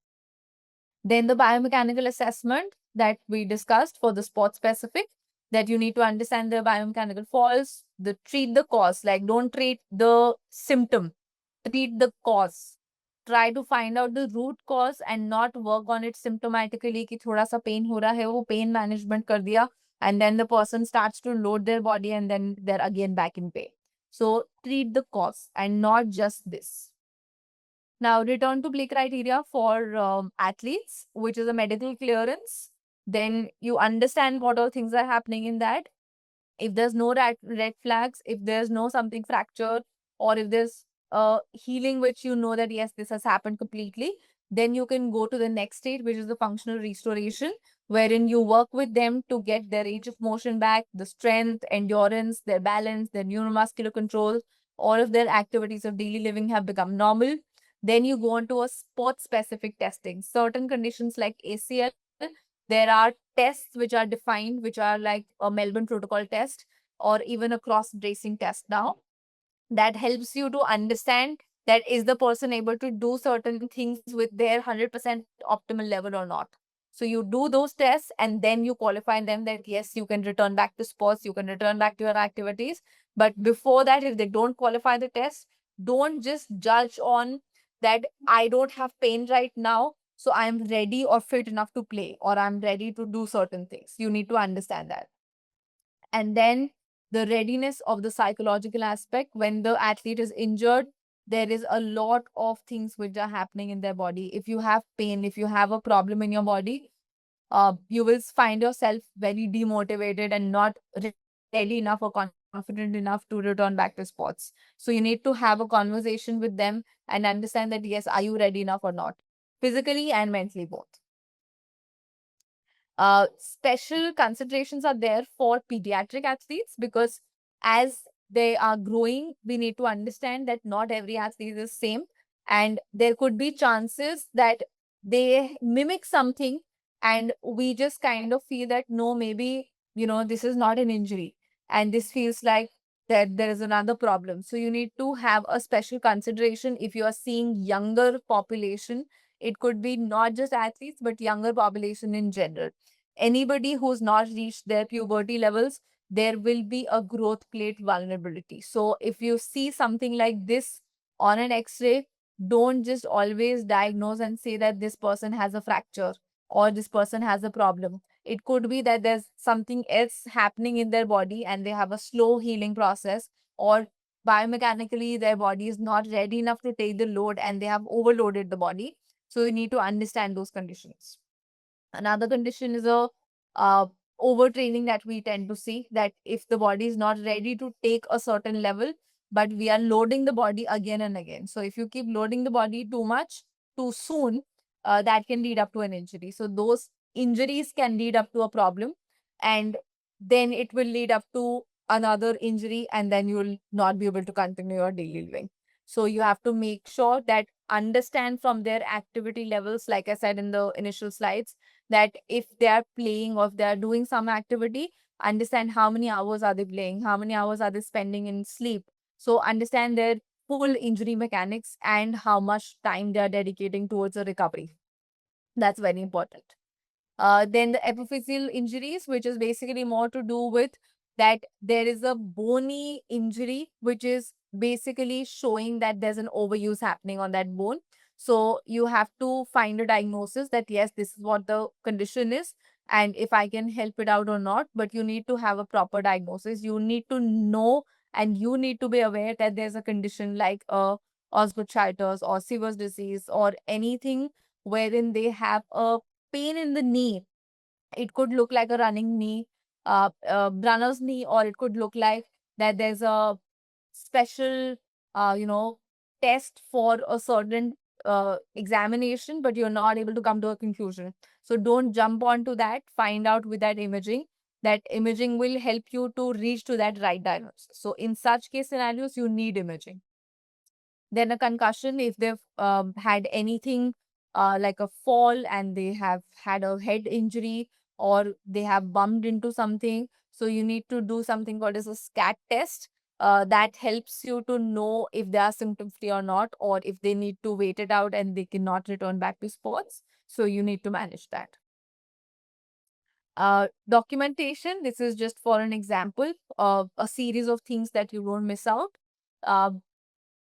Then the biomechanical assessment that we discussed for the spot specific, that you need to understand the biomechanical faults, treat the cause, like don't treat the symptom, treat the cause. Try to find out the root cause and not work on it symptomatically कि थोड़ा सा pain हो रहा है, वो pain management कर दिया, and then the person starts to load their body and then they're again back in pain. So treat the cause and not just this. Now, return to play criteria for athletes, which is a medical clearance. Then you understand what all things are happening in that. If there's no red flags, if there's no something fractured, or if there's healing, which you know that yes, this has happened completely, then you can go to the next stage, which is the functional restoration, wherein you work with them to get their range of motion back, the strength, endurance, their balance, their neuromuscular control, all of their activities of daily living have become normal. Then you go on to a sport specific testing. Certain conditions like ACL, there are tests which are defined, which are like a Melbourne Protocol test or even a cross bracing test now. that helps you to understand that is the person able to do certain things with their 100% optimal level or not. So you do those tests and then you qualify them that yes, you can return back to sports, you can return back to your activities. But before that, if they don't qualify the test, don't just judge on that I don't have pain right now, so I'm ready or fit enough to play, or I'm ready to do certain things. You need to understand that. And then the readiness of the psychological aspect. When the athlete is injured, there is a lot of things which are happening in their body. If you have pain, if you have a problem in your body, you will find yourself very demotivated and not ready enough or confident enough to return back to sports. So you need to have a conversation with them and understand that yes, are you ready enough or not, physically and mentally both. Special considerations are there for pediatric athletes because as they are growing, we need to understand that not every athlete is same, and there could be chances that they mimic something and we just kind of feel that no, maybe this is not an injury and this feels like that there is another problem. So you need to have a special consideration if you are seeing younger population. It could be not just athletes but younger population in general. Anybody who's not reached their puberty levels, there will be a growth plate vulnerability. So if you see something like this on an x-ray, don't just always diagnose and say that this person has a fracture or this person has a problem. It could be that there's something else happening in their body and they have a slow healing process, or biomechanically their body is not ready enough to take the load and they have overloaded the body. So you need to understand those conditions. Another condition is a uh, overtraining that we tend to see, that if the body is not ready to take a certain level, but we are loading the body again and again. So if you keep loading the body too much, too soon, that can lead up to an injury. So those injuries can lead up to a problem, and then it will lead up to another injury, and then you will not be able to continue your daily living. So you have to make sure that understand from their activity levels, like I said in the initial slides, that if they are playing or if they are doing some activity, understand how many hours are they playing, how many hours are they spending in sleep. So understand their full injury mechanics and how much time they are dedicating towards a recovery. That's very important. Then the epiphyseal injuries, which is basically more to do with that there is a bony injury, which is basically showing that there's an overuse happening on that bone. So you have to find a diagnosis that yes, this is what the condition is, and if I can help it out or not. But you need to have a proper diagnosis. You need to know and you need to be aware that there's a condition like Osgood-Scheider's or Sever's disease or anything wherein they have a pain in the knee. It could look like a running knee, runner's knee, or it could look like that there's a special, uh, you know, test for a certain examination, but you're not able to come to a conclusion. So don't jump onto that. Find out with that imaging. That imaging will help you to reach to that right diagnosis. So in such case scenarios, you need imaging. Then a concussion, if they've had anything like a fall and they have had a head injury or they have bumped into something. So you need to do something called as a SCAT test. That helps you to know if they are symptom free or not, or if they need to wait it out and they cannot return back to sports. So you need to manage that. Documentation, this is just for an example of a series of things that you don't miss out. Uh,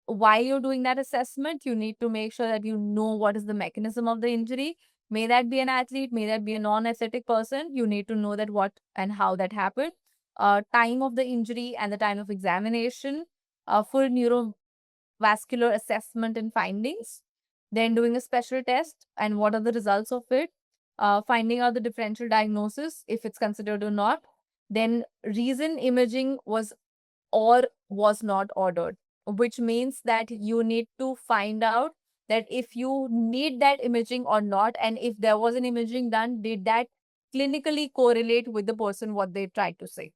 while you're doing that assessment, you need to make sure that you know what is the mechanism of the injury. May that be an athlete, may that be a non-athletic person. You need to know that what and how that happened. Time of the injury and the time of examination. Full neurovascular assessment and findings. Then doing a special test and what are the results of it. Finding out the differential diagnosis, if it's considered or not. Then reason imaging was or was not ordered, which means that you need to find out that if you need that imaging or not, and if there was an imaging done, did that clinically correlate with the person what they tried to say.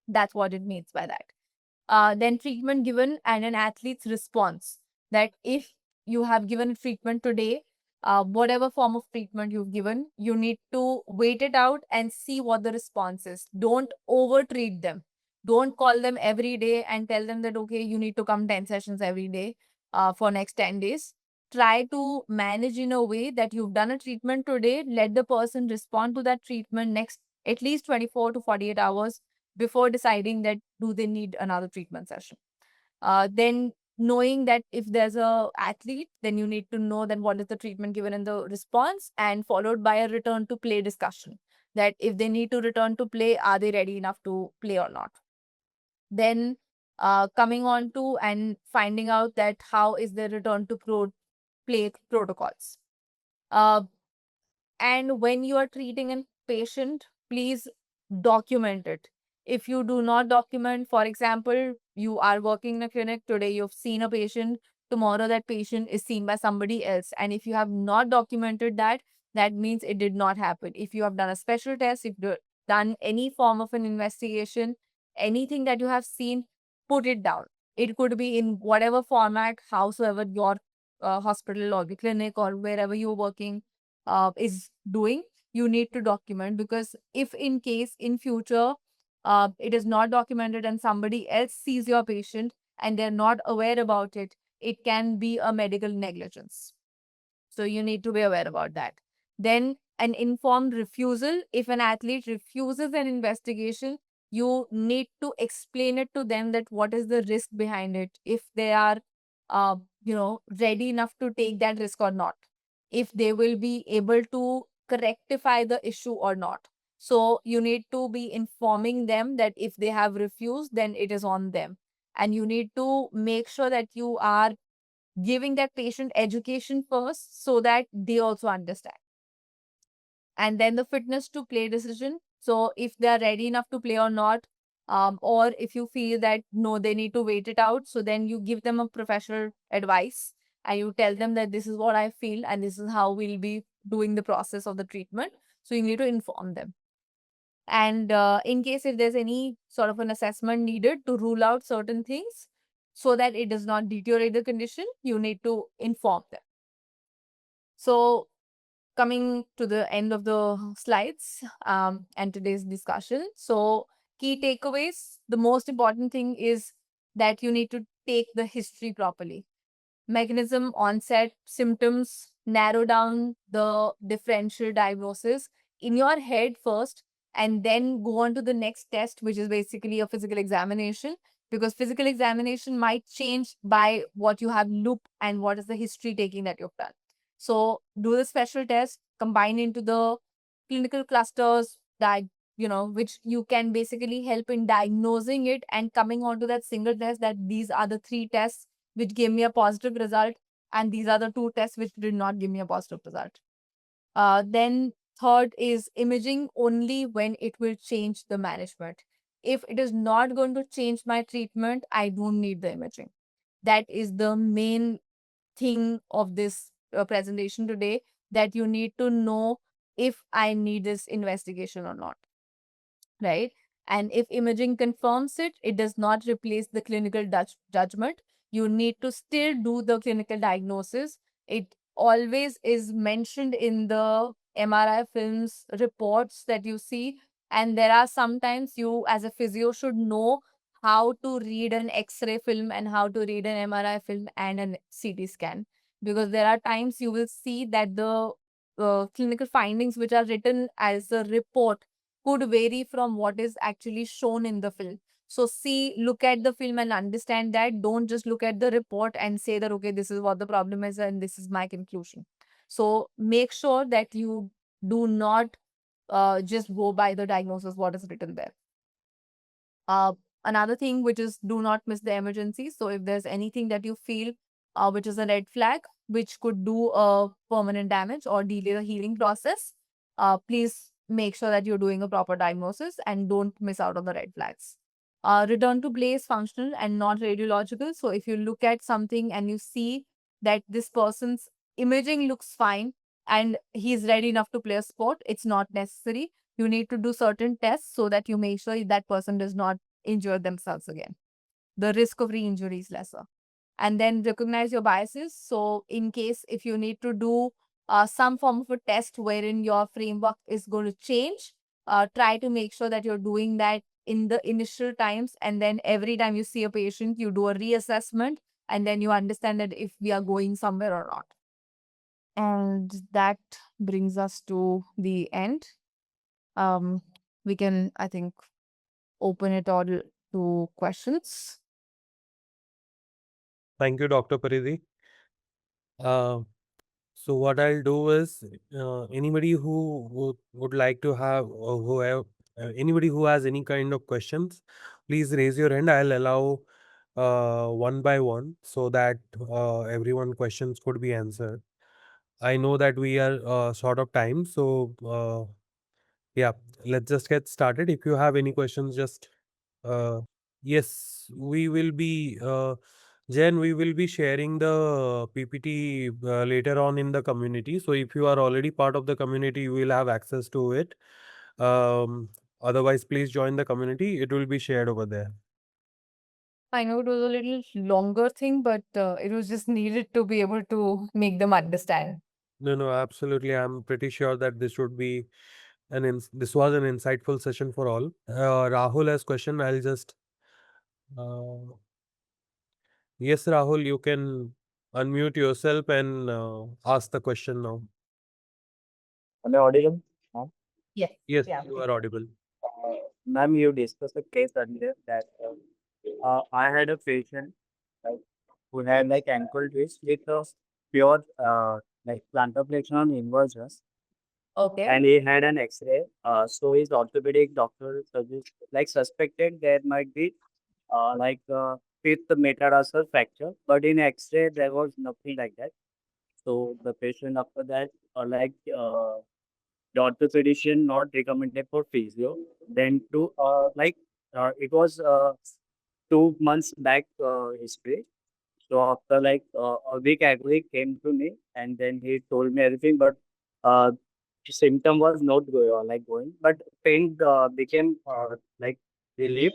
That's what it means by that. Then treatment given and an athlete's response, that if you have given treatment today, whatever form of treatment you've given, you need to wait it out and see what the response is. Don't over treat them. Don't call them every day and tell them that, okay, you need to come 10 sessions every day for next 10 days. Try to manage in a way that you've done a treatment today, let the person respond to that treatment next at least 24 to 48 hours before deciding that do they need another treatment session. Then knowing that if there's a athlete, then you need to know then what is the treatment given in the response, and followed by a return to play discussion, that if they need to return to play, are they ready enough to play or not. Then coming on to and finding out that how is the return to play protocols. Uh, and when you are treating a patient, please document it. If you do not document, for example, you are working in a clinic today, you've seen a patient, tomorrow that patient is seen by somebody else. And if you have not documented that, that means it did not happen. If you have done a special test, if you've done any form of an investigation, anything that you have seen, put it down. It could be in whatever format, howsoever your hospital or the clinic or wherever you're working is doing, you need to document, because if in case in future it is not documented and somebody else sees your patient and they're not aware about it, it can be a medical negligence. So you need to be aware about that. Then an informed refusal. If an athlete refuses an investigation, you need to explain it to them that what is the risk behind it, if they are ready enough to take that risk or not, if they will be able to rectify the issue or not. So you need to be informing them that if they have refused, then it is on them. And you need to make sure that you are giving that patient education first so that they also understand. And then the fitness to play decision. So if they are ready enough to play or not, or if you feel that no, they need to wait it out, so then you give them a professional advice and you tell them that this is what I feel and this is how we'll be doing the process of the treatment. So you need to inform them. And in case if there's any sort of an assessment needed to rule out certain things so that it does not deteriorate the condition, you need to inform them. So coming to the end of the slides and today's discussion. So key takeaways, the most important thing is that you need to take the history properly. Mechanism, onset, symptoms, narrow down the differential diagnosis in your head first, and then go on to the next test, which is basically a physical examination, because physical examination might change by what you have looked and what is the history taking that you've done. So do the special test, combine into the clinical clusters that which you can basically help in diagnosing it and coming on to that single test, that these are the 3 tests which gave me a positive result, and these are the 2 tests which did not give me a positive result. Then third is imaging only when it will change the management. If it is not going to change my treatment, I don't need the imaging. That is the main thing of this presentation today, that you need to know if I need this investigation or not, right? And if imaging confirms it, it does not replace the clinical judgment. You need to still do the clinical diagnosis. It always is mentioned in the MRI films reports that you see. And there are sometimes you, as a physio, should know how to read an X-ray film and how to read an MRI film and an CT scan. Because there are times you will see that the clinical findings which are written as a report could vary from what is actually shown in the film. So see, look at the film and understand that. Don't just look at the report and say that, okay, this is what the problem is and this is my conclusion. So make sure that you do not just go by the diagnosis, what is written there. Uh, Another thing which is, do not miss the emergency. So if there's anything that you feel which is a red flag, which could do a permanent damage or delay the healing process, please make sure that you're doing a proper diagnosis and don't miss out on the red flags. Return to play is functional and not radiological. So if you look at something and you see that this person's imaging looks fine and he's ready enough to play a sport, it's not necessary. You need to do certain tests so that you make sure that person does not injure themselves again. The risk of re-injury is lesser. And then recognize your biases. So in case if you need to do some form of a test wherein your framework is going to change, try to make sure that you're doing that in the initial times, and then every time you see a patient, you do a reassessment, and then you understand that if we are going somewhere or not. And that brings us to the end. We can, I think, open it all to questions. Thank you, Dr. Paridhi. So what I'll do is, anybody who would like to have, or who have, anybody who has any kind of questions, please raise your hand. I'll allow one by one so that everyone questions could be answered. I know that we are short of time, so yeah, let's just get started. If you have any questions, just yes, we will be Jen, we will be sharing the PPT later on in the community. So if you are already part of the community, you will have access to it. Otherwise, please join the community. It will be shared over there. I know it was a little longer thing, but it was just needed to be able to make them understand. No, no, absolutely. I'm pretty sure that this would be this was an insightful session for all. Rahul has question. I'll just uh, yes, Rahul, you can unmute yourself and ask the question now. Am I audible? Ma'am? Yes. Yes, Yeah. you are audible. Ma'am, you discussed a case earlier that I had a patient like, who had like ankle twist with a pure like plantar flexion on inversions, Okay. and he had an X-ray. So his orthopedic doctor suspected there might be fifth metatarsal fracture, but in X-ray there was nothing like that. So the patient after that the orthopedician not recommended for physio. Then it was 2 months back history. So after a week ago, he came to me and then he told me everything, but uh, symptom was not going, but pain became relief.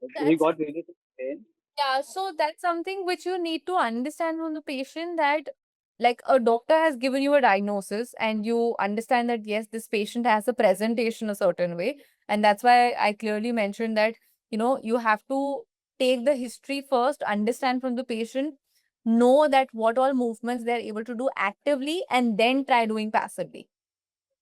He That's got relief in pain. Yeah, so that's something which you need to understand from the patient, that like a doctor has given you a diagnosis and you understand that yes, this patient has a presentation a certain way. And that's why I clearly mentioned that, you have to take the history first, understand from the patient, know that what all movements they're able to do actively, and then try doing passively.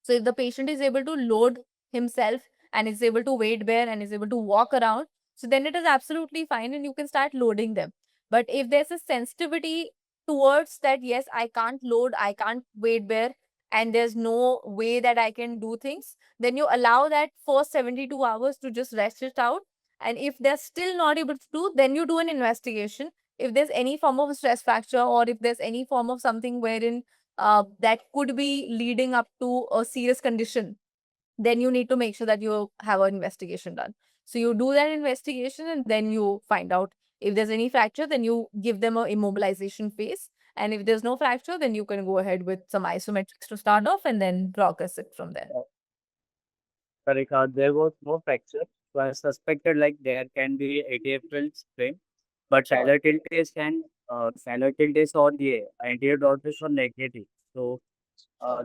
So if the patient is able to load himself and is able to weight bear and is able to walk around, so then it is absolutely fine and you can start loading them. But if there's a sensitivity towards that, yes, I can't load, I can't weight bear, and there's no way that I can do things, then you allow that for 72 hours to just rest it out. And if they're still not able to do, then you do an investigation. If there's any form of stress fracture, or if there's any form of something wherein that could be leading up to a serious condition, then you need to make sure that you have an investigation done. So you do that investigation and then you find out if there's any fracture, then you give them a immobilization phase. And if there's no fracture, then you can go ahead with some isometrics to start off and then progress it from there. Correct. There was no fracture. So I suspected like there can be ATFL strain, but cellular tilt is on the anterior dorsal are negative. So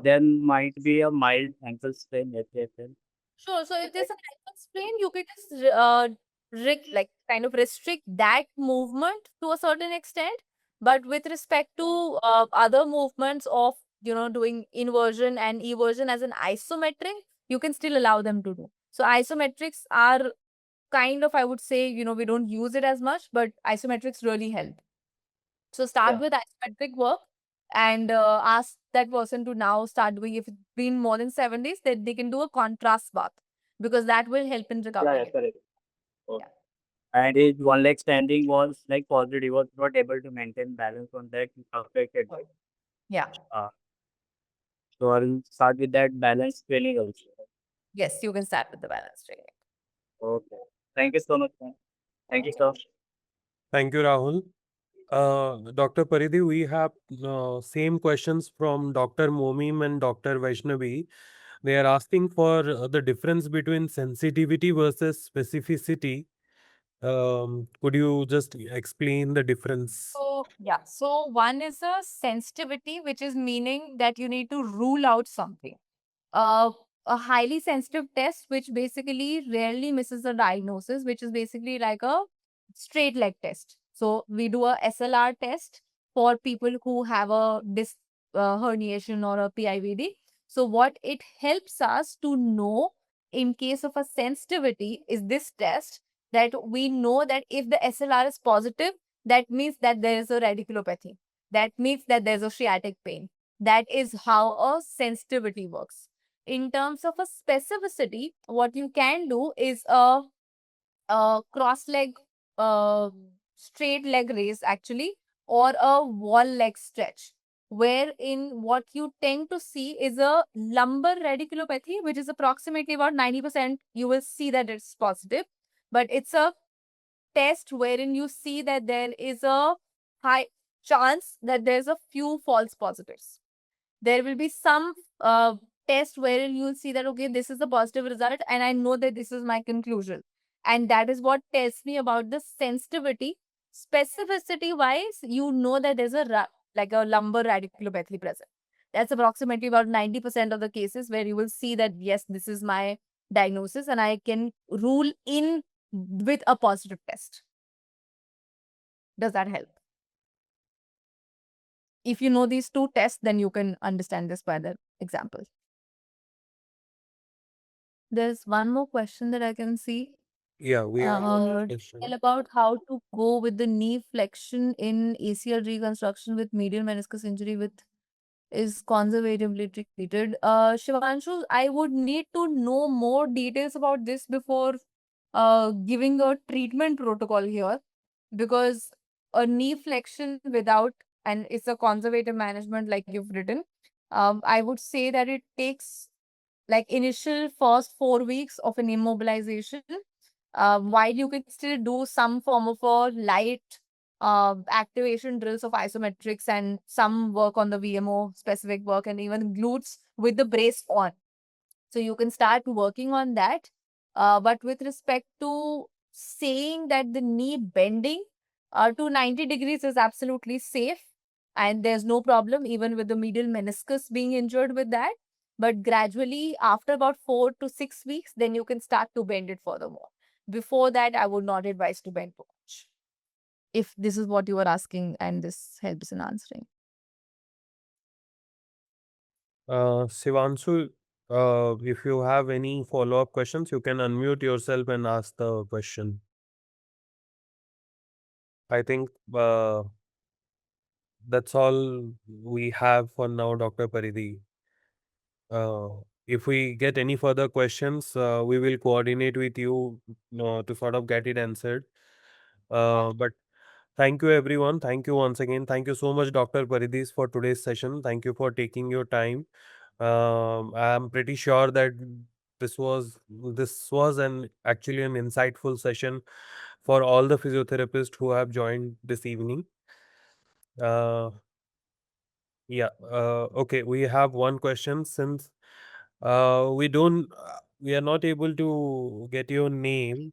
there might be a mild ankle sprain ATFL. Sure. So if there's an ankle sprain, you can just kind of restrict that movement to a certain extent. But with respect to other movements of doing inversion and eversion as an isometric, you can still allow them to do. So isometrics are kind of, I would say, we don't use it as much, but isometrics really help. So start Yeah, with isometric work and ask that person to now start doing, if it's been more than 7 days, that they can do a contrast bath, because that will help in yeah, recovering it. correct. Okay. Yeah. And his one leg standing was like positive. He was not able to maintain balance on that affected. Yeah. Uh, so I'll start with that balance training also. Yes, you can start with the balance training. Okay. Thank you so much, ma'am. Thank you, sir. Thank you, Rahul. Dr. Paridhi, we have same questions from Dr. Momim and Dr. Vaishnavi. They are asking for the difference between sensitivity versus specificity. Could you just explain the difference? So, yeah. So, one is a sensitivity, which is meaning that you need to rule out something. Uh, a highly sensitive test, which basically rarely misses a diagnosis, which is basically like a straight leg test. So we do a SLR test for people who have a disc herniation or a PIVD. So what it helps us to know in case of a sensitivity is this test, that we know that if the SLR is positive, that means that there is a radiculopathy. That means that there's a sciatic pain. That is how a sensitivity works. In terms of a specificity, what you can do is a cross leg, uh, straight leg raise actually, or a wall leg stretch, wherein what you tend to see is a lumbar radiculopathy, which is approximately about 90%. You will see that it's positive, but it's a test wherein you see that there is a high chance that there's a few false positives. There will be some test wherein you'll see that, okay, this is the positive result, and I know that this is my conclusion. And that is what tells me about the sensitivity. Specificity wise, you know that there's like a lumbar radiculopathy present. That's approximately about 90% of the cases where you will see that, yes, this is my diagnosis, and I can rule in with a positive test. Does that help? If you know these two tests, then you can understand this by the example. There's one more question that I can see. Yeah, we have a question. Tell about how to go with the knee flexion in ACL reconstruction with medial meniscus injury with is conservatively treated. Shivanshu, I would need to know more details about this before giving a treatment protocol here, because a knee flexion without, and it's a conservative management like you've written, I would say that it takes like initial first 4 weeks of an immobilization, while you can still do some form of a light activation drills of isometrics and some work on the VMO specific work and even glutes with the brace on. So you can start working on that. But with respect to saying that the knee bending to 90 degrees is absolutely safe, and there's no problem even with the medial meniscus being injured with that. But gradually, after about 4 to 6 weeks, then you can start to bend it furthermore. Before that, I would not advise to bend too much. If this is what you are asking and this helps in answering. Shivanshu, if you have any follow-up questions, you can unmute yourself and ask the question. I think that's all we have for now, Dr. Paridhi. If we get any further questions, we will coordinate with you to sort of get it answered. But thank you, everyone. Thank you once again. Thank you so much, Dr. Paridis, for today's session. Thank you for taking your time. I'm pretty sure that this was an actually an insightful session for all the physiotherapists who have joined this evening. Uh, yeah. Okay. We have one question since we are not able to get your name.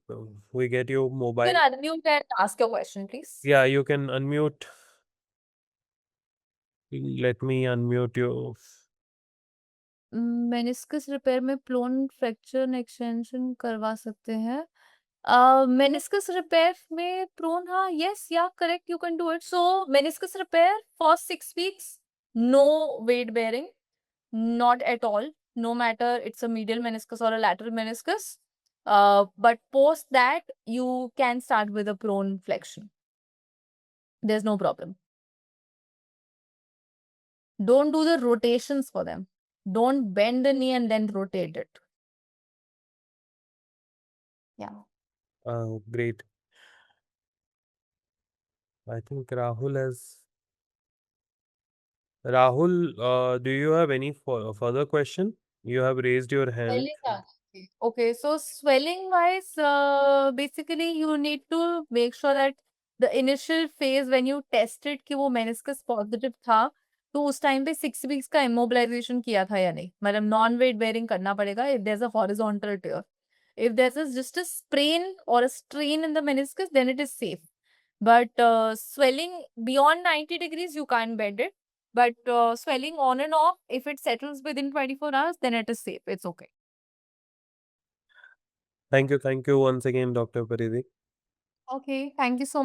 We get your You mobile. can unmute and ask your question, please. Yeah, you can unmute. Let me unmute you. Meniscus repair में प्लोन fracture extension करवा सकते हैं meniscus repair में prone, yes, yeah, correct, you can do it. So meniscus repair for 6 weeks, no weight bearing, not at all, no matter it's a medial meniscus or a lateral meniscus. But post that, you can start with a prone flexion. There's no problem. Don't do the rotations for them. Don't bend the knee and then rotate it. Yeah. Great. I think Rahul has. Rahul, do you have any further question? You have raised your hand. Okay, so swelling wise, basically you need to make sure that the initial phase when you tested कि वो meniscus positive था, तो उस time पे 6 weeks का immobilization किया था या नहीं, मतलब non weight bearing करना पड़ेगा if there's a horizontal tear. If there's just a sprain or a strain in the meniscus, then it is safe. But swelling beyond 90 degrees, you can't bend it. But swelling on and off, if it settles within 24 hours, then it is safe. It's okay. Thank you once again, Dr. Paridi. Okay, thank you so